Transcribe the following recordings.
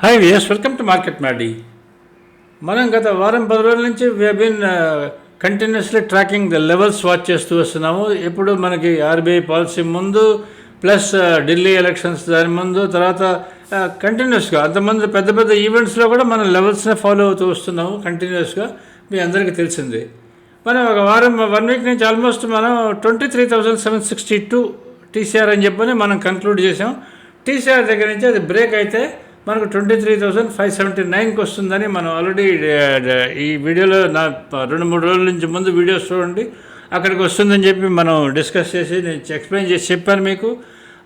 Hi viewers, welcome to Market Maddy. మనం గత వారం 10 రోజుల నుంచి we been continuously tracking the levels watch చేస్తూ వస్తున్నాము. ఇప్పుడు మనకి ఆర్బీఐ పాలసీ ముందు ప్లస్ ఢిల్లీ ఎలక్షన్స్ దాని ముందు తర్వాత కంటిన్యూస్గా అంతమంది పెద్ద పెద్ద ఈవెంట్స్లో కూడా మనం లెవెల్స్నే ఫాలో అవుతూ వస్తున్నాము కంటిన్యూస్గా. మీ అందరికీ తెలిసింది. మనం ఒక వారం 1 వీక్ నుంచి ఆల్మోస్ట్ మనం 23,762 టీసీఆర్ అని చెప్పని మనం కంక్లూడ్ చేసాం. టీసీఆర్ దగ్గర నుంచి అది బ్రేక్ అయితే మనకు 23,579కి వస్తుందని మనం ఆల్రెడీ ఈ వీడియోలో నా 2-3 రోజుల నుంచి ముందు వీడియోస్ చూడండి, అక్కడికి వస్తుందని చెప్పి మనం డిస్కస్ చేసి నేను ఎక్స్ప్లెయిన్ చేసి చెప్పాను మీకు.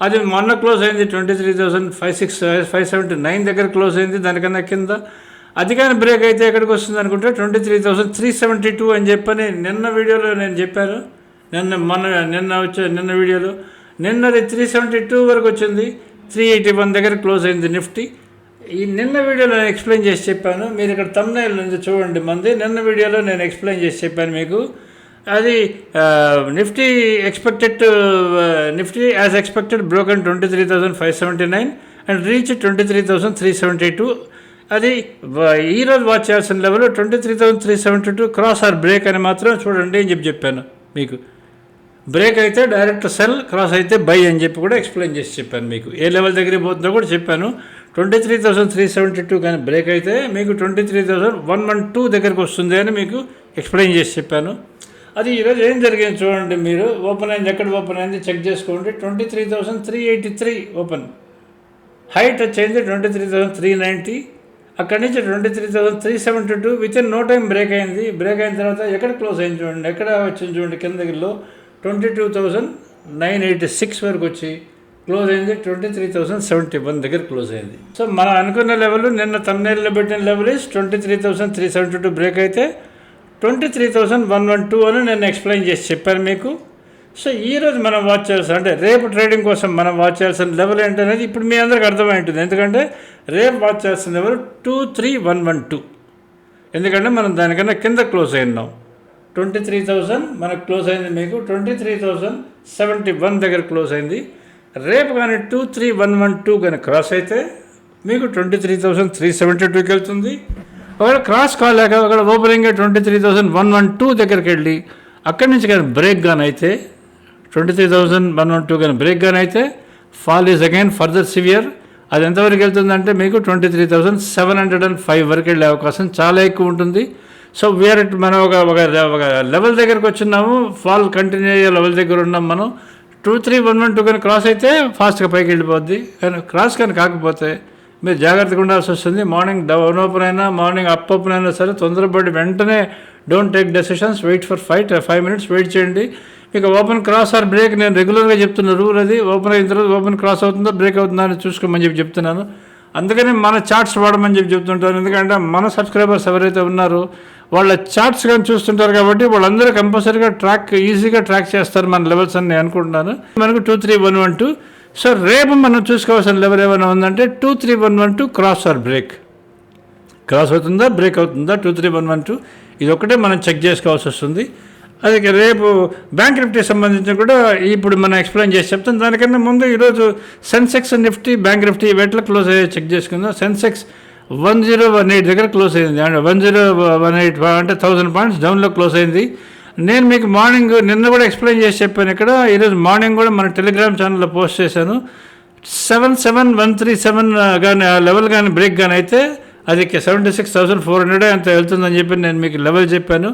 అది మొన్న క్లోజ్ అయింది 23,579 దగ్గర క్లోజ్ అయింది. దానికన్నా కింద అది కానీ బ్రేక్ అయితే ఎక్కడికి వస్తుంది అనుకుంటే 23,372 అని చెప్పని నిన్న వీడియోలో నేను చెప్పాను. నిన్న వీడియోలో నిన్నది 372 వరకు వచ్చింది. 381 దగ్గర క్లోజ్ అయింది నిఫ్టీ. ఈ నిన్న వీడియోలో నేను ఎక్స్ప్లెయిన్ చేసి చెప్పాను. మీరు ఇక్కడ థంబ్నెయిల్ నుంచి చూడండి మంది. నిన్న వీడియోలో నేను ఎక్స్ప్లెయిన్ చేసి చెప్పాను మీకు. అది Nifty as expected broken 23,579 and reach 23,372. అది ఈరోజు వాచ్ చేయాల్సిన లెవెల్ 23,372 క్రాస్ ఆర్ బ్రేక్ అని మాత్రం చూడండి అని చెప్పాను మీకు. బ్రేక్ అయితే డైరెక్ట్ సెల్, క్రాస్ అయితే బై అని చెప్పి కూడా ఎక్స్ప్లెయిన్ చేసి చెప్పాను మీకు. ఏ లెవెల్ దగ్గరికి పోతుందో కూడా చెప్పాను. 23,372 కానీ బ్రేక్ అయితే మీకు 23,112 దగ్గరికి వస్తుంది అని మీకు ఎక్స్ప్లెయిన్ చేసి చెప్పాను. అది ఈరోజు ఏం జరిగింది చూడండి. మీరు ఓపెన్ అయింది, ఎక్కడ ఓపెన్ అయింది చెక్ చేసుకోండి. 23,383 ఓపెన్, హై టచ్ అయింది 23,390. అక్కడి నుంచి 23,372 within no time break అయింది. బ్రేక్ అయిన తర్వాత ఎక్కడ క్లోజ్ అయింది చూడండి, ఎక్కడ వచ్చింది చూడండి కిందలో 22,986 వరకు వచ్చి క్లోజ్ అయింది 23,071 దగ్గర క్లోజ్ అయింది. సో మనం అనుకున్న లెవెల్ నిన్న థంబ్నెయిల్లో పెట్టిన లెవెల్ ఇస్ 23,372 బ్రేక్ అయితే 23,112 అని నేను ఎక్స్ప్లెయిన్ చేసి చెప్పాను మీకు. సో ఈరోజు మనం వాచ్ చేయాల్సిన, అంటే రేపు ట్రేడింగ్ కోసం మనం వాచ్ చేయాల్సిన లెవెల్ ఏంటనేది ఇప్పుడు మీ అందరికి అర్థమై ఉంటుంది. ఎందుకంటే రేపు వాచ్ చేయాల్సిన లెవెల్ 23,112. ఎందుకంటే మనం దానికన్నా కింద క్లోజ్ అయినాం. 23,000 మనకు క్లోజ్ అయింది, మీకు 23,071 దగ్గర క్లోజ్ అయింది. రేపు కానీ 23,112 కానీ క్రాస్ అయితే మీకు 23,372కి వెళ్తుంది. ఒకవేళ క్రాస్ కాలేక ఒకవేళ ఓపెనింగ్గా 23,112 దగ్గరికి వెళ్ళి అక్కడి నుంచి కానీ బ్రేక్ కానీ అయితే 23,112 కానీ బ్రేక్ కానీ అయితే fall is again further severe. అది ఎంతవరకు వెళ్తుందంటే మీకు 23,705 వరకు వెళ్ళే అవకాశం చాలా ఎక్కువ ఉంటుంది. సో వీఆర్ మనం ఒక లెవెల్ దగ్గరకు వచ్చినాము, ఫాల్ కంటిన్యూ అయ్యే లెవెల్ దగ్గర ఉన్నాం మనం. 23,112 కానీ క్రాస్ అయితే ఫాస్ట్గా పైకి వెళ్ళిపోద్ది. కానీ క్రాస్ కానీ కాకపోతే మీరు జాగ్రత్తగా ఉండాల్సి వస్తుంది. మార్నింగ్ డౌన్ ఓపెన్ అయినా మార్నింగ్ అప్ ఓపెన్ అయినా సరే తొందరపడి వెంటనే don't take decisions, wait for 5 minutes wait చేయండి. ఇక ఓపెన్ క్రాస్ ఆర్ బ్రేక్ నేను రెగ్యులర్గా చెప్తున్న రూల్ అది. ఓపెన్ అయిన తర్వాత ఓపెన్ క్రాస్ అవుతుందో బ్రేక్ అవుతుందో అని చూసుకోమని చెప్పి చెప్తున్నాను. అందుకని మన చార్ట్స్ వాడమని చెప్పి చెప్తుంటాను. ఎందుకంటే మన సబ్స్క్రైబర్స్ ఎవరైతే ఉన్నారో వాళ్ళ చార్ట్స్ కానీ చూస్తుంటారు కాబట్టి వాళ్ళందరూ కంపల్సరీగా ఈజీగా ట్రాక్ చేస్తారు మన లెవెల్స్ అని నేను అనుకుంటున్నాను. మనకు 23,112. సో రేపు మనం చూసుకోవాల్సిన లెవెల్ ఏమైనా ఉందంటే 23,112 క్రాస్ ఆర్ బ్రేక్. క్రాస్ అవుతుందా బ్రేక్ అవుతుందా 23,112, ఇది ఒకటే మనం చెక్ చేసుకోవాల్సి వస్తుంది. అది రేపు బ్యాంక్ నిఫ్టీ సంబంధించి కూడా ఇప్పుడు మనం ఎక్స్ప్లెయిన్ చేసి చెప్తాం. దానికన్నా ముందు ఈరోజు సెన్సెక్స్, నిఫ్టీ, బ్యాంక్ నిఫ్టీ ఎట్లా క్లోజ్ అయ్యే చెక్ చేసుకుందాం. సెన్సెక్స్ 1018 దగ్గర క్లోజ్ అయింది. అంటే 1018 అంటే 1000 పాయింట్స్ డౌన్లో క్లోజ్ అయింది. నేను మీకు మార్నింగ్ నిన్న కూడా ఎక్స్ప్లెయిన్ చేసి చెప్పాను ఇక్కడ. ఈరోజు మార్నింగ్ కూడా మన టెలిగ్రామ్ ఛానల్లో పోస్ట్ చేశాను. 77,137 కానీ ఆ లెవెల్ కానీ బ్రేక్ కానీ అయితే అది 76,400 అంత వెళ్తుందని చెప్పి నేను మీకు లెవెల్ చెప్పాను.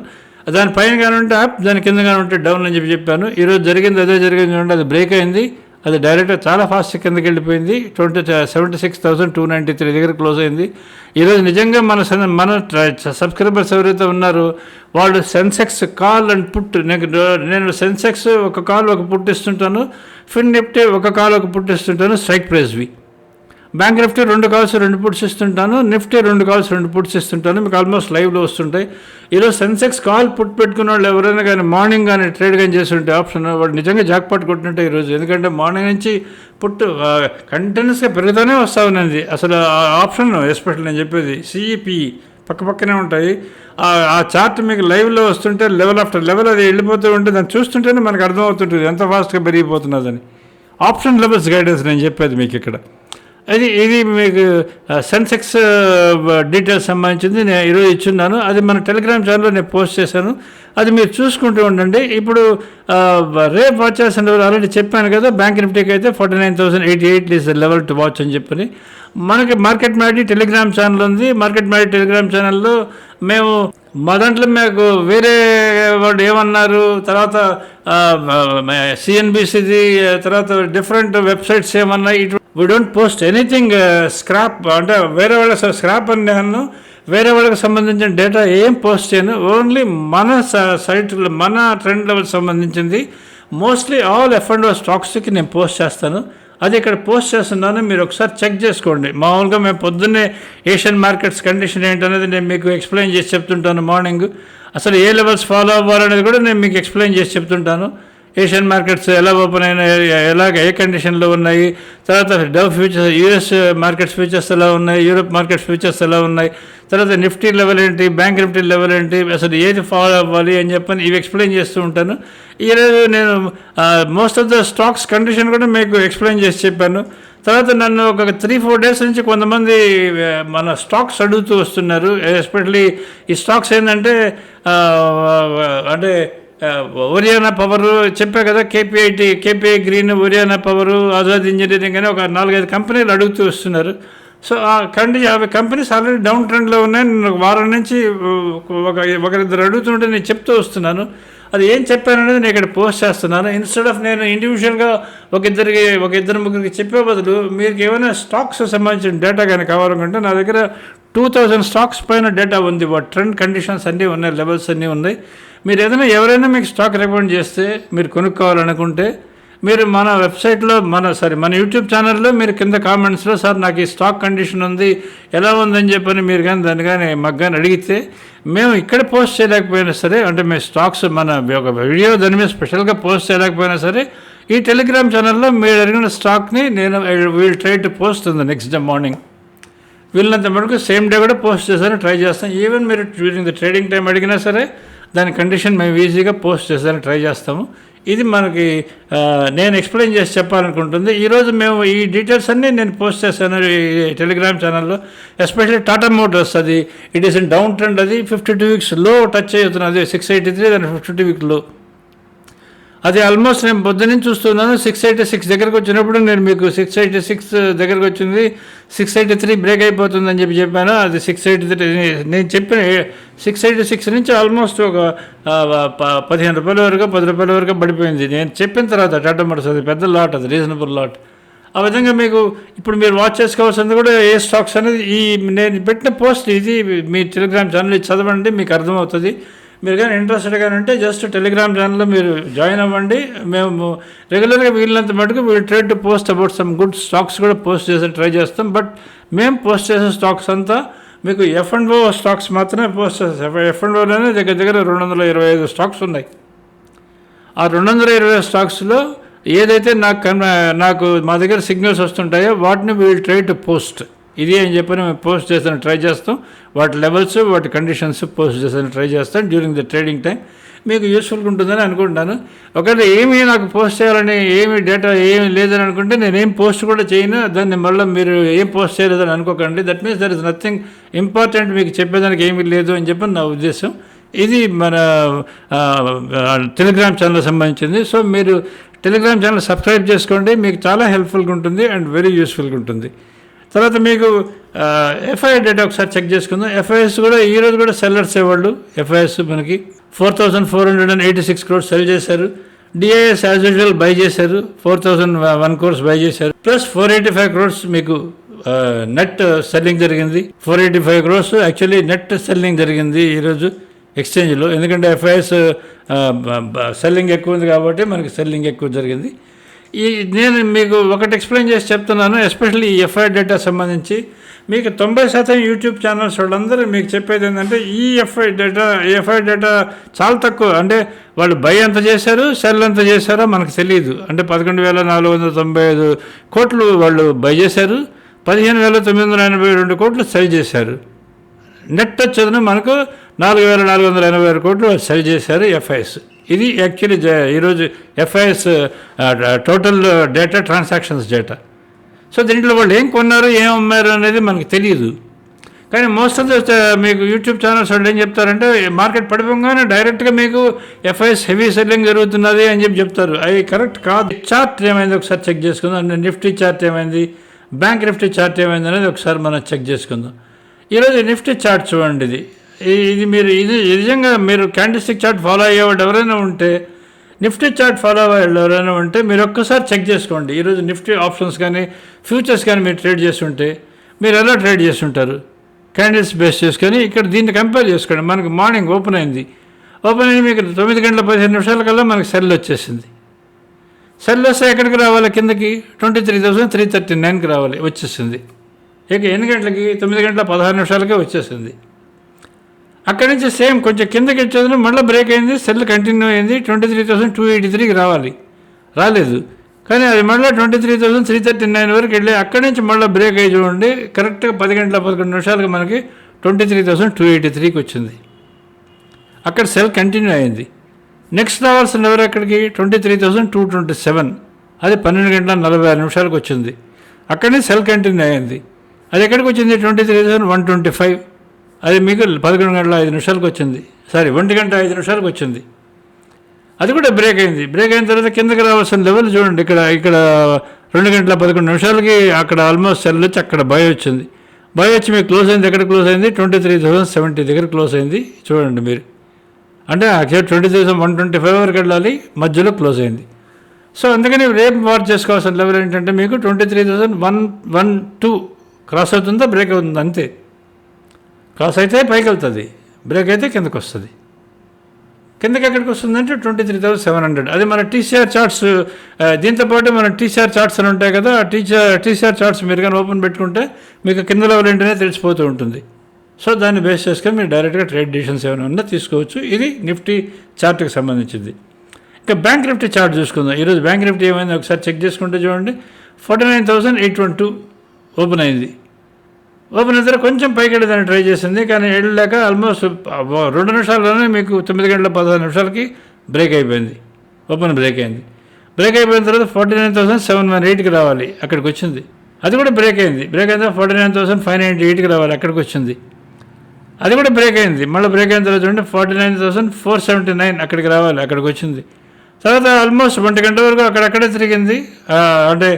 దాని పైన కానీ ఉంటే అప్, దాని కింద కానీ ఉంటే డౌన్ అని చెప్పాను. ఈరోజు జరిగింది అదే జరిగింది చూడండి. అది బ్రేక్ అయింది, అది డైరెక్ట్గా చాలా ఫాస్ట్ కిందకి వెళ్ళిపోయింది. 76,293 దగ్గర క్లోజ్ అయింది. ఈరోజు నిజంగా మన సబ్స్క్రైబర్స్ ఎవరైతే ఉన్నారో వాళ్ళు సెన్సెక్స్ కాల్ అండ్ పుట్, నేను సెన్సెక్స్ ఒక కాల్ ఒక పుట్ ఇస్తుంటాను, ఫిన్ నిఫ్టీ ఒక కాల్ ఒక పుట్ ఇస్తుంటాను స్ట్రైక్ ప్రైస్వి. బ్యాంక్ నిఫ్టీ 2 కాల్స్ 2 పుట్స్ ఇస్తుంటాను, నిఫ్టీ 2 కాల్స్ 2 పుట్స్ ఇస్తుంటాను. మీకు ఆల్మోస్ట్ లైవ్లో వస్తుంటాయి. ఈరోజు సెన్సెక్స్ కాల్ పుట్ పెట్టుకున్న వాళ్ళు ఎవరైనా కానీ మార్నింగ్ కానీ ట్రేడ్ కానీ చేస్తుంటే ఆప్షన్ వాళ్ళు నిజంగా జాక్పాట్ కొట్టినట్టే ఈరోజు. ఎందుకంటే మార్నింగ్ నుంచి పుట్ కంటిన్యూస్గా పెరుగుతూనే వస్తూ ఉన్నది. అసలు ఆ ఆప్షన్ ఎస్పెషల్ నేను చెప్పేది సిఈపిఈ పక్కనే ఉంటాయి. ఆ చార్ట్ మీకు లైవ్లో వస్తుంటే లెవెల్ ఆఫ్టర్ లెవెల్ అది వెళ్ళిపోతూ ఉంటే దాన్ని చూస్తుంటేనే మనకు అర్థమవుతుంటుంది ఎంత ఫాస్ట్గా పెరిగిపోతున్నదని. ఆప్షన్ లెవెల్స్ గైడెన్స్ నేను చెప్పేది మీకు ఇక్కడ. ఇది మీకు సెన్సెక్స్ డీటెయిల్స్ సంబంధించింది నేను ఈరోజు ఇచ్చున్నాను. అది మన టెలిగ్రామ్ ఛానల్లో నేను పోస్ట్ చేశాను, అది మీరు చూసుకుంటూ ఉండండి. ఇప్పుడు రేపు వాచ్ చేసిన ఆల్రెడీ చెప్పాను కదా, బ్యాంక్ నిఫ్టీకి అయితే 49,088 is the level to watch అని చెప్పని. మనకి మార్కెట్ మ్యాడీ టెలిగ్రామ్ ఛానల్ ఉంది. మార్కెట్ మ్యాడీ టెలిగ్రామ్ ఛానల్లో మేము మా దాంట్లో మీకు వేరే వాళ్ళు ఏమన్నారు, తర్వాత సిఎన్బిసిది, తర్వాత డిఫరెంట్ వెబ్సైట్స్ ఏమన్నాయి, we don't post anything scrap, అంటే వేరే వాళ్ళకి స్క్రాప్ అని నేను వేరే వాళ్ళకి సంబంధించిన డేటా ఏం పోస్ట్ చేయను. ఓన్లీ మన సైట్లో మన ట్రెండ్ లెవెల్ సంబంధించింది మోస్ట్లీ ఆల్ F&O స్టాక్స్కి నేను పోస్ట్ చేస్తాను. అది ఇక్కడ పోస్ట్ చేస్తున్నాను, మీరు ఒకసారి చెక్ చేసుకోండి. మామూలుగా మేము పొద్దున్నే ఏషియన్ మార్కెట్స్ కండిషన్ ఏంటనేది నేను మీకు ఎక్స్ప్లెయిన్ చేసి చెప్తుంటాను. మార్నింగ్ అసలు ఏ లెవెల్స్ ఫాలో అవ్వాలనేది కూడా నేను మీకు ఎక్స్ప్లెయిన్ చేసి చెప్తుంటాను. ఏషియన్ మార్కెట్స్ ఎలా ఓపెన్ అయినాయి, ఎలాగ ఏ కండిషన్లో ఉన్నాయి, తర్వాత Dove futures, US markets futures ఎలా ఉన్నాయి, యూరోప్ మార్కెట్స్ ఫ్యూచర్స్ ఎలా ఉన్నాయి, తర్వాత నిఫ్టీ లెవెల్ ఏంటి, బ్యాంక్ నిఫ్టీ లెవెల్ ఏంటి, అసలు ఏది ఫాలో అవ్వాలి అని చెప్పని ఇవి ఎక్స్ప్లెయిన్ చేస్తూ ఉంటాను. ఈరోజు నేను most of the stocks condition కూడా మీకు ఎక్స్ప్లెయిన్ చేసి చెప్పాను. తర్వాత నన్ను ఒక 3-4 డేస్ నుంచి కొంతమంది మన స్టాక్స్ అడుగుతూ వస్తున్నారు. ఎస్పెషల్లీ ఈ స్టాక్స్ ఏంటంటే అంటే ఒరియానా పవరు చెప్పా కదా, KPI green, ఒరియానా power, Azad engineering అని ఒక 4-5 కంపెనీలు అడుగుతూ వస్తున్నారు. సో ఆ కంపెనీస్ ఆల్రెడీ డౌన్ ట్రెండ్లో ఉన్నాయి. నేను ఒక వారం నుంచి ఒకరిద్దరు అడుగుతుంటే నేను చెప్తూ వస్తున్నాను. అది ఏం చెప్పాననేది నేను ఇక్కడ పోస్ట్ చేస్తున్నాను. ఇన్స్టెడ్ ఆఫ్ నేను ఇండివిజువల్గా ఒక ఇద్దరు ముగ్గురికి చెప్పే బదులు మీకు ఏమైనా స్టాక్స్ సంబంధించిన డేటా కానీ కావాలనుకుంటే నా దగ్గర 2000 స్టాక్స్ పైన డేటా ఉంది. వాటి ట్రెండ్ కండిషన్స్ అన్నీ ఉన్నాయి, లెవెల్స్ అన్నీ ఉన్నాయి. మీరు ఎవరైనా మీకు స్టాక్ రికమెండ్ చేస్తే మీరు కొనుక్కోవాలనుకుంటే మీరు మన వెబ్సైట్లో మన యూట్యూబ్ ఛానల్లో మీరు కింద కామెంట్స్లో సార్ నాకు ఈ స్టాక్ కండిషన్ ఉంది ఎలా ఉందని చెప్పని మీరు కానీ దాన్ని కానీ మాకు కానీ అడిగితే మేము ఇక్కడ పోస్ట్ చేయలేకపోయినా సరే, అంటే మీ స్టాక్స్ మన ఒక వీడియో దాని మీద స్పెషల్గా పోస్ట్ చేయలేకపోయినా సరే, ఈ టెలిగ్రామ్ ఛానల్లో మీరు అడిగిన స్టాక్ని నేను విల్ ట్రై టు పోస్ట్ ఉంది నెక్స్ట్ డే మార్నింగ్. వీళ్ళంత మటుకు సేమ్ డే కూడా పోస్ట్ చేశాను, ట్రై చేస్తాం. ఈవెన్ మీరు డ్యూరింగ్ ద ట్రేడింగ్ టైం అడిగినా సరే దాని కండిషన్ మేము ఈజీగా పోస్ట్ చేసాను, ట్రై చేస్తాము. ఇది మనకి నేను ఎక్స్ప్లెయిన్ చేసి చెప్పాలనుకుంటుంది. ఈరోజు మేము ఈ డీటెయిల్స్ అన్నీ నేను పోస్ట్ చేశాను ఈ టెలిగ్రామ్ ఛానల్లో. ఎస్పెషల్లీ టాటా మోటార్స్, అది it is in down trend, అది 52 వీక్స్ లో టచ్ అవుతున్నది, 683 దాని 52 వీక్ లో. అది ఆల్మోస్ట్ నేను పొద్దున్నుంచి చూస్తున్నాను. 686 దగ్గరకు వచ్చినప్పుడు నేను మీకు 686 దగ్గరకు వచ్చింది, 683 బ్రేక్ అయిపోతుందని చెప్పాను. అది 683 నేను చెప్పిన 686 నుంచి ఆల్మోస్ట్ ఒక 15 రూపాయల వరకు 10 రూపాయల వరకు పడిపోయింది నేను చెప్పిన తర్వాత. టాటా మోటార్స్ అది పెద్ద లాట్, అది రీజనబుల్ లాట్. ఆ విధంగా మీకు ఇప్పుడు మీరు వాచ్ చేసుకోవాల్సింది కూడా ఏ స్టాక్స్ అనేది ఈ నేను పెట్టిన పోస్ట్ ఇది మీ టెలిగ్రామ్ ఛానల్ చదవండి, మీకు అర్థమవుతుంది. మీరు కానీ ఇంట్రెస్టెడ్ కానీ ఉంటే జస్ట్ టెలిగ్రామ్ ఛానల్లో మీరు జాయిన్ అవ్వండి. మేము రెగ్యులర్గా వీళ్ళంత మటుకు వీళ్ళు try to post about some good stocks కూడా పోస్ట్ చేసి ట్రై చేస్తాం. బట్ మేము పోస్ట్ చేసే స్టాక్స్ అంతా మీకు F&O స్టాక్స్ మాత్రమే పోస్ట్ చేస్తాం. F&Oలోనే దగ్గర 225 స్టాక్స్ ఉన్నాయి. ఆ 220 స్టాక్స్లో ఏదైతే నాకు మా దగ్గర సిగ్నల్స్ వస్తుంటాయో వాటిని వీల్ ట్రై టు పోస్ట్. ఇది అని చెప్పని మేము పోస్ట్ చేస్తాను, ట్రై చేస్తాం. వాటి లెవెల్స్, వాటి కండిషన్స్ పోస్ట్ చేస్తాను, ట్రై చేస్తాను డ్యూరింగ్ ద ట్రేడింగ్ టైం. మీకు యూస్ఫుల్గా ఉంటుందని అనుకుంటున్నాను. ఒకవేళ ఏమీ నాకు పోస్ట్ చేయాలని ఏమి డేటా ఏమి లేదని అనుకుంటే నేనేం పోస్ట్ కూడా చేయను. దాన్ని మళ్ళీ మీరు ఏం పోస్ట్ చేయలేదని అనుకోకండి. That means there is nothing important, మీకు చెప్పేదానికి ఏమీ లేదు అని చెప్పి నా ఉద్దేశం. ఇది మన టెలిగ్రామ్ ఛానల్ సంబంధించింది. సో మీరు టెలిగ్రామ్ ఛానల్ సబ్స్క్రైబ్ చేసుకోండి, మీకు చాలా హెల్ప్ఫుల్గా ఉంటుంది అండ్ వెరీ యూస్ఫుల్గా ఉంటుంది. తర్వాత మీకు ఎఫ్ఐఐ డేటా ఒకసారి చెక్ చేసుకుందాం. ఎఫ్ఐఎస్ కూడా ఈరోజు కూడా సెల్లర్స్ వాళ్ళు ఎఫ్ఐఎస్ మనకి 4,486 crores సెల్ చేశారు. డిఐఎస్ యాజ్ యూజువల్ బై చేశారు, 4,001 crores బై చేశారు. ప్లస్ 485 crores మీకు నెట్ సెల్లింగ్ జరిగింది. 485 crores యాక్చువల్లీ నెట్ సెల్లింగ్ జరిగింది ఈరోజు ఎక్స్చేంజ్లో. ఎందుకంటే ఎఫ్ఐఎస్ సెల్లింగ్ ఎక్కువ ఉంది కాబట్టి మనకి సెల్లింగ్ ఎక్కువ జరిగింది. నేను మీకు ఒకటి ఎక్స్ప్లెయిన్ చేసి చెప్తున్నాను. ఎస్పెషల్లీ ఈ ఎఫ్ఐ డేటా సంబంధించి మీకు 90% యూట్యూబ్ ఛానల్స్ వాళ్ళందరూ మీకు చెప్పేది ఏంటంటే ఈ ఎఫ్ఐ డేటా చాలా తక్కువ. అంటే వాళ్ళు బై ఎంత చేశారు, సెల్ ఎంత చేశారో మనకు తెలియదు. అంటే 11,495 కోట్లు వాళ్ళు బై చేశారు, 15,982 కోట్లు సెల్ చేశారు. నెట్ వచ్చేది మనకు 4,486 కోట్లు సెల్ చేశారు ఎఫ్ఐఎస్. ఇది యాక్చువల్లీ ఈరోజు FIS total data, transactions data. So దీంట్లో వాళ్ళు ఏం కొన్నారు ఏం అమ్మారు అనేది మనకు తెలియదు. కానీ మోస్ట్ ఆఫ్ ద మీకు యూట్యూబ్ ఛానల్స్ వాళ్ళు ఏం చెప్తారంటే మార్కెట్ పడిపోగానే డైరెక్ట్గా మీకు ఎఫ్ఐఎస్ హెవీ సెల్లింగ్ జరుగుతున్నది అని చెప్తారు. అవి కరెక్ట్ కాదు. చార్ట్ ఏమైంది ఒకసారి చెక్ చేసుకుందాం. నిఫ్టీ చార్ట్ ఏమైంది, బ్యాంక్ నిఫ్టీ చార్ట్ ఏమైంది అనేది ఒకసారి మనం చెక్ చేసుకుందాం. ఈరోజు నిఫ్టీ చార్ట్ చూడండి. ఇది మీరు నిజంగా మీరు క్యాండిల్స్టిక్ చార్ట్ ఫాలో అయ్యేవాడు ఎవరైనా ఉంటే, నిఫ్టీ చార్ట్ ఫాలో అయ్యేవాళ్ళు ఎవరైనా ఉంటే మీరు ఒక్కసారి చెక్ చేసుకోండి. ఈరోజు నిఫ్టీ ఆప్షన్స్ కానీ ఫ్యూచర్స్ కానీ మీరు ట్రేడ్ చేస్తుంటే మీరు ఎలా ట్రేడ్ చేస్తుంటారు? క్యాండిల్స్ బేస్ చేసుకొని ఇక్కడ దీన్ని కంపేర్ చేసుకోండి. మనకు మార్నింగ్ ఓపెన్ అయింది మీకు 9:15 మనకి సెల్ వచ్చేసింది. సెల్ వస్తే ఎక్కడికి రావాలి? కిందకి 23,339కి రావాలి, వచ్చేసింది. ఇక ఎన్ని గంటలకి? 9:16 వచ్చేసింది. అక్కడి నుంచి సేమ్ కొంచెం కిందకి వచ్చేది, మళ్ళీ బ్రేక్ అయింది, సెల్ కంటిన్యూ అయింది, 23,283కి రావాలి, రాలేదు. కానీ అది మళ్ళీ 23,339 వరకు వెళ్ళి అక్కడి నుంచి మళ్ళీ బ్రేక్ అయ్యి చూడండి, కరెక్ట్గా 10:11 మనకి 23,283కి వచ్చింది. అక్కడ సెల్ కంటిన్యూ అయింది. నెక్స్ట్ రావాల్సిన ఎవరు అక్కడికి? 23,227, అది 12:46 వచ్చింది. అక్కడి నుంచి సెల్ కంటిన్యూ అయింది. అది ఎక్కడికి వచ్చింది? 23,125, అది మీకు 11:05 వచ్చింది. 1:05 వచ్చింది. అది కూడా బ్రేక్ అయింది. బ్రేక్ అయిన తర్వాత కిందకి రావాల్సిన లెవెల్ చూడండి. ఇక్కడ 2:11 అక్కడ ఆల్మోస్ట్ సెల్ వచ్చి అక్కడ బై వచ్చింది. బై వచ్చి మీకు క్లోజ్ అయింది. ఎక్కడ క్లోజ్ అయింది? 23,070 దగ్గర క్లోజ్ అయింది. చూడండి మీరు, అంటే 20,125 వరకు వెళ్ళాలి, మధ్యలో క్లోజ్ అయింది. సో అందుకని రేపు వాచ్ చేసుకోవాల్సిన లెవెల్ ఏంటంటే మీకు 23,112 క్రాస్ అవుతుందా, బ్రేక్ అవుతుందా, అంతే. క్రాస్ అయితే పైకి వెళ్తుంది, బ్రేక్ అయితే కిందకు వస్తుంది. కిందకి ఎక్కడికి వస్తుందంటే 23,700. అది మన టీసీఆర్ చార్ట్స్. దీంతోపాటు మన టీసీఆర్ చార్ట్స్ అని ఉంటాయి కదా, టీసీఆర్ చార్ట్స్ మీరు కానీ ఓపెన్ పెట్టుకుంటే మీకు కింద లెవెల్ ఏంటనే తెలిసిపోతూ ఉంటుంది. సో దాన్ని బేస్ చేసుకొని మీరు డైరెక్ట్గా ట్రేడ్ డిసిషన్స్ ఏమైనా ఉన్నా తీసుకోవచ్చు. ఇది నిఫ్టీ చార్ట్కి సంబంధించింది. ఇంకా బ్యాంక్ నిఫ్టీ చార్ట్ చూసుకుందాం. ఈరోజు బ్యాంక్ నిఫ్టీ ఏమైంది ఒకసారి చెక్ చేసుకుంటే చూడండి. 49,812 ఓపెన్ అయింది. ఓపెన్ అయితే కొంచెం పైకి వెళ్ళేదాన్ని ట్రై చేసింది, కానీ వెళ్ళలేక ఆల్మోస్ట్ 2 నిమిషాల్లోనే మీకు 9:16 బ్రేక్ అయిపోయింది. ఓపెన్ బ్రేక్ అయింది. బ్రేక్ అయిపోయిన తర్వాత 49,718కి రావాలి, అక్కడికి వచ్చింది. అది కూడా బ్రేక్ అయింది. బ్రేక్ అయిన తర్వాత 49,598కి రావాలి, అక్కడికి వచ్చింది. అది కూడా బ్రేక్ అయింది. మళ్ళీ బ్రేక్ అయిన తర్వాత చూడండి 49,479 అక్కడికి రావాలి, అక్కడికి వచ్చింది. తర్వాత ఆల్మోస్ట్ 1 గంట వరకు అక్కడక్కడే తిరిగింది. అంటే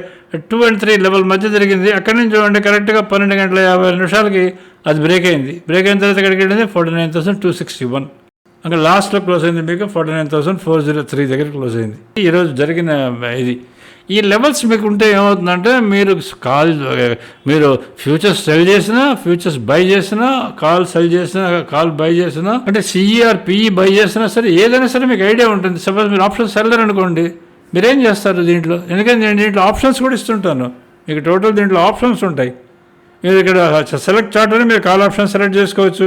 2 and 3 లెవెల్ మధ్య తిరిగింది. అక్కడి నుంచి చూడండి కరెక్ట్గా 12:50 అది బ్రేక్ అయింది. బ్రేక్ అయిన తర్వాత ఎక్కడికి వెళ్ళింది? 49,261. అక్కడ లాస్ట్లో క్లోజ్ అయింది మీకు 49,403 దగ్గర క్లోజ్ అయింది. ఈరోజు జరిగిన ఇది ఈ లెవెల్స్ మీకు ఉంటే ఏమవుతుందంటే మీరు ఫ్యూచర్స్ సెల్ చేసినా, ఫ్యూచర్స్ బై చేసినా, కాల్ సెల్ చేసినా, కాల్ బై చేసినా, అంటే సిఈఆర్ పిఈ బై చేసినా సరే, ఏదైనా సరే మీకు ఐడియా ఉంటుంది. సపోజ్ మీరు ఆప్షన్ సెల్లర్ అనుకోండి, మీరేం చేస్తారు దీంట్లో? ఎందుకంటే నేను దీంట్లో ఆప్షన్స్ కూడా ఇస్తుంటాను మీకు. టోటల్ దీంట్లో ఆప్షన్స్ ఉంటాయి. మీరు ఇక్కడ సెలెక్ట్ చార్ట్ అని మీరు కాల్ ఆప్షన్ సెలెక్ట్ చేసుకోవచ్చు,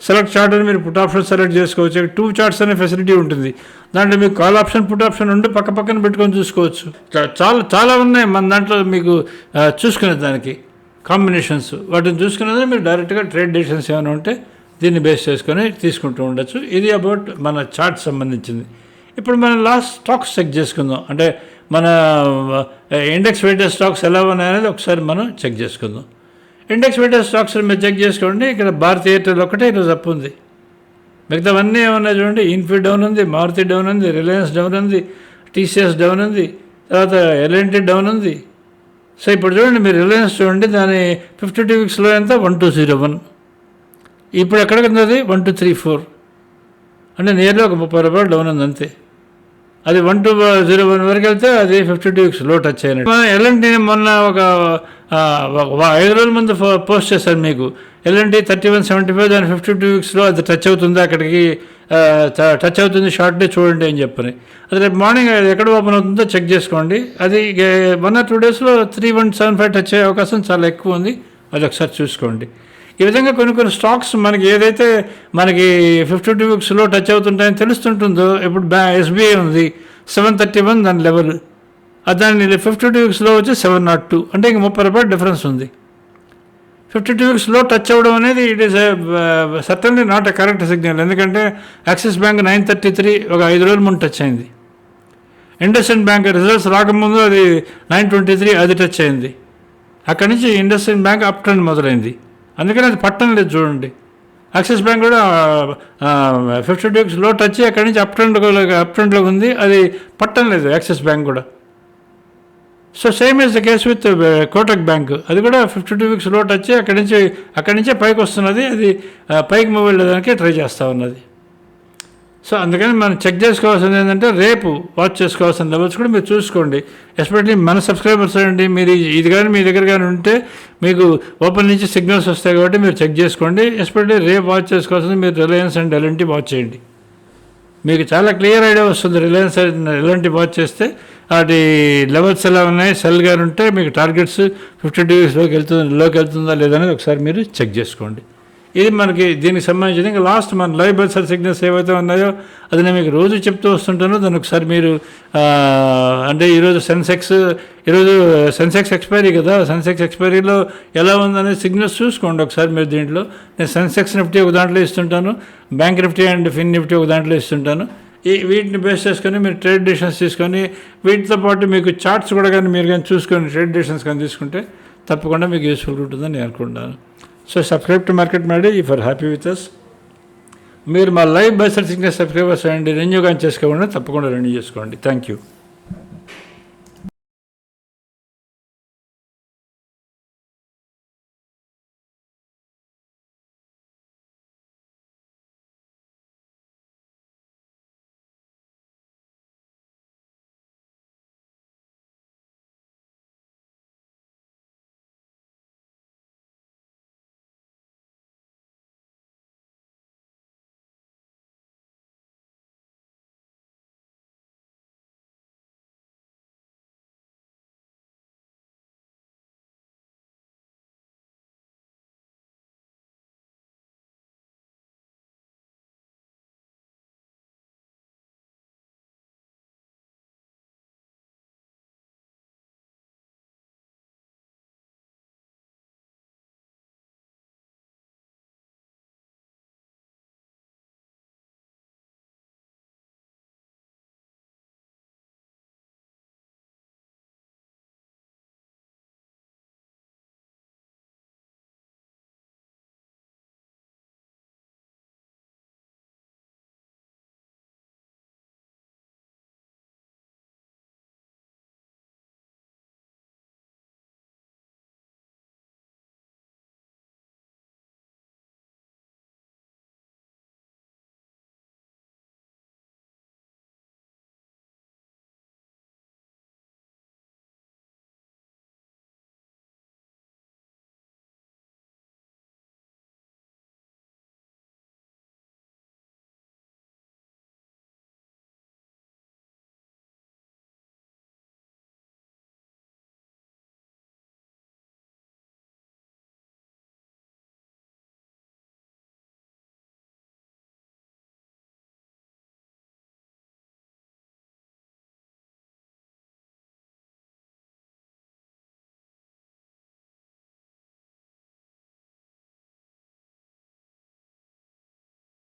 సెలెక్ట్ చార్ట్ అని మీరు పుట్ ఆప్షన్ సెలెక్ట్ చేసుకోవచ్చు. 2 చార్ట్స్ అనే ఫెసిలిటీ ఉంటుంది. దాంట్లో మీకు కాల్ ఆప్షన్ పుట్ ఆప్షన్ ఉండి పక్కన పెట్టుకొని చూసుకోవచ్చు. చాలా ఉన్నాయి మన దాంట్లో మీకు చూసుకునే దానికి కాంబినేషన్స్. వాటిని చూసుకునేది మీరు డైరెక్ట్గా ట్రేడ్ డెసిషన్స్ ఏమైనా ఉంటే దీన్ని బేస్ చేసుకొని తీసుకుంటూ ఉండొచ్చు. ఇది అబౌట్ మన చార్ట్ సంబంధించింది. ఇప్పుడు మనం లాస్ట్ స్టాక్స్ చెక్ చేసుకుందాం. అంటే మన ఇండెక్స్ వెయిటెడ్ స్టాక్స్ ఎలా ఉన్నాయనేది ఒకసారి మనం చెక్ చేసుకుందాం. ఇండెక్స్ వెయిటెడ్ స్టాక్స్ మీరు చెక్ చేసుకోండి. ఇక్కడ భారతీ ఎయిర్టెల్ ఒకటే ఈరోజు అప్పు ఉంది. మిగతావన్నీ ఏమన్నాయి చూడండి. ఇన్ఫీ డౌన్ ఉంది, మారుతి డౌన్ ఉంది, రిలయన్స్ డౌన్ ఉంది, టీసీఎస్ డౌన్ ఉంది, తర్వాత ఎల్ఎన్టీ డౌన్ ఉంది. సో ఇప్పుడు చూడండి మీరు రిలయన్స్ చూడండి, దాని 52 వీక్స్లో ఎంత 1201. ఇప్పుడు ఎక్కడికి ఉంది? అది 1234. అంటే నియర్లీ ఒక 30 రూపాయలు డౌన్ ఉంది అంతే. అది 1201 వరకు వెళ్తే అది 52 వీక్స్ లో టచ్ అయినట్టు. మనం ఎల్ఎన్టీ మొన్న ఒక 5 రోజుల ముందు పోస్ట్ చేశాను మీకు. ఎల్ఎన్టీ 3175 దాని 52 వీక్స్లో అది టచ్ అవుతుంది, అక్కడికి టచ్ అవుతుంది, షార్ట్ డే చూడండి అని చెప్పని. అది రేపు మార్నింగ్ ఎక్కడ ఓపెన్ అవుతుందో చెక్ చేసుకోండి. అది 1 or 2 డేస్లో 3175 టచ్ అయ్యే అవకాశం చాలా ఎక్కువ ఉంది. అది ఒకసారి చూసుకోండి. ఈ విధంగా కొన్ని స్టాక్స్ మనకి ఏదైతే మనకి 52 వీక్స్లో టచ్ అవుతుంటాయని తెలుస్తుంటుందో, ఇప్పుడు ఎస్బీఐ ఉంది 731 దాని లెవెల్, దాని 52 వీక్స్లో వచ్చి 702, అంటే ఇంక 30 రూపాయలు డిఫరెన్స్ ఉంది. 52 వీక్స్లో టచ్ అవ్వడం అనేది it is certainly not a correct signal. ఎందుకంటే యాక్సిస్ బ్యాంక్ 933 ఒక 5 రోజుల ముందు టచ్ అయింది. ఇండస్ఇండ్ బ్యాంక్ రిజల్ట్స్ రాకముందు అది 923 అది టచ్ అయింది. అక్కడి నుంచి ఇండస్ఇండ్ బ్యాంక్ అప్ ట్రెండ్ మొదలైంది, అందుకని అది పట్టం లేదు చూడండి. యాక్సిస్ బ్యాంక్ కూడా 52 వీక్స్ లో టచ్ అక్కడి నుంచి అప్ ట్రెండ్లో ఉంది, అది పట్టం లేదు యాక్సిస్ బ్యాంక్ కూడా. So same is the case with Kotak bank, అది కూడా 52 వీక్స్ లో టచ్ అక్కడి నుంచే పైకి వస్తున్నది, అది పైకి మూవ్ వెళ్ళడానికి ట్రై చేస్తూ ఉన్నది. సో అందుకని మనం చెక్ చేసుకోవాల్సింది ఏంటంటే రేపు వాచ్ చేసుకోవాల్సిన లెవెల్స్ కూడా మీరు చూసుకోండి. ఎస్పెషల్లీ మన సబ్స్క్రైబర్స్ అండి, మీరు ఇది కానీ మీ దగ్గర కానీ ఉంటే మీకు ఓపెన్ నుంచి సిగ్నల్స్ వస్తాయి కాబట్టి మీరు చెక్ చేసుకోండి. ఎస్పెషల్లీ రేపు వాచ్ చేసుకోవాల్సింది మీరు రిలయన్స్ అండ్ ఎల్ఎన్టీ వాచ్ చేయండి. మీకు చాలా క్లియర్ ఐడియా వస్తుంది. రిలయన్స్ ఎల్ఎన్టీ వాచ్ చేస్తే వాటి లెవెల్స్ ఎలా ఉన్నాయి, సెల్ గారు ఉంటే మీకు టార్గెట్స్ 52 వీక్స్లోకి వెళ్తుందా లేదనేది ఒకసారి మీరు చెక్ చేసుకోండి. ఇది మనకి దీనికి సంబంధించింది. ఇంకా లాస్ట్ మన లైవ్ బెల్సర్ సిగ్నల్స్ ఏవైతే ఉన్నాయో అది నేను మీకు రోజు చెప్తూ వస్తుంటానో దాన్ని ఒకసారి మీరు అంటే ఈరోజు సెన్సెక్స్ ఎక్స్పైరీ కదా, సెన్సెక్స్ ఎక్స్పైరీలో ఎలా ఉందనే సిగ్నల్స్ చూసుకోండి ఒకసారి మీరు. దీంట్లో నేను సెన్సెక్స్ నిఫ్టీ ఒక దాంట్లో ఇస్తుంటాను, bank Nifty and Fin Nifty ఒక దాంట్లో ఇస్తుంటాను. వీటిని బేస్ చేసుకొని మీరు ట్రేడ్ డిసిషన్స్ తీసుకొని వీటితో పాటు మీకు చార్ట్స్ కూడా కానీ మీరు కానీ చూసుకొని ట్రేడ్ డిసిషన్స్ కానీ తీసుకుంటే తప్పకుండా మీకు యూస్ఫుల్గా ఉంటుందని నేను అనుకుంటున్నాను. So subscribe to Market Maddy if are happy with us. మీరు మా లైవ్ బెల్సర్ సిగ్నల్ సబ్స్క్రైబర్స్ అండి, రెన్యూ కానీ చేసుకోకుండా తప్పకుండా రెన్యూ చేసుకోండి. Thank you.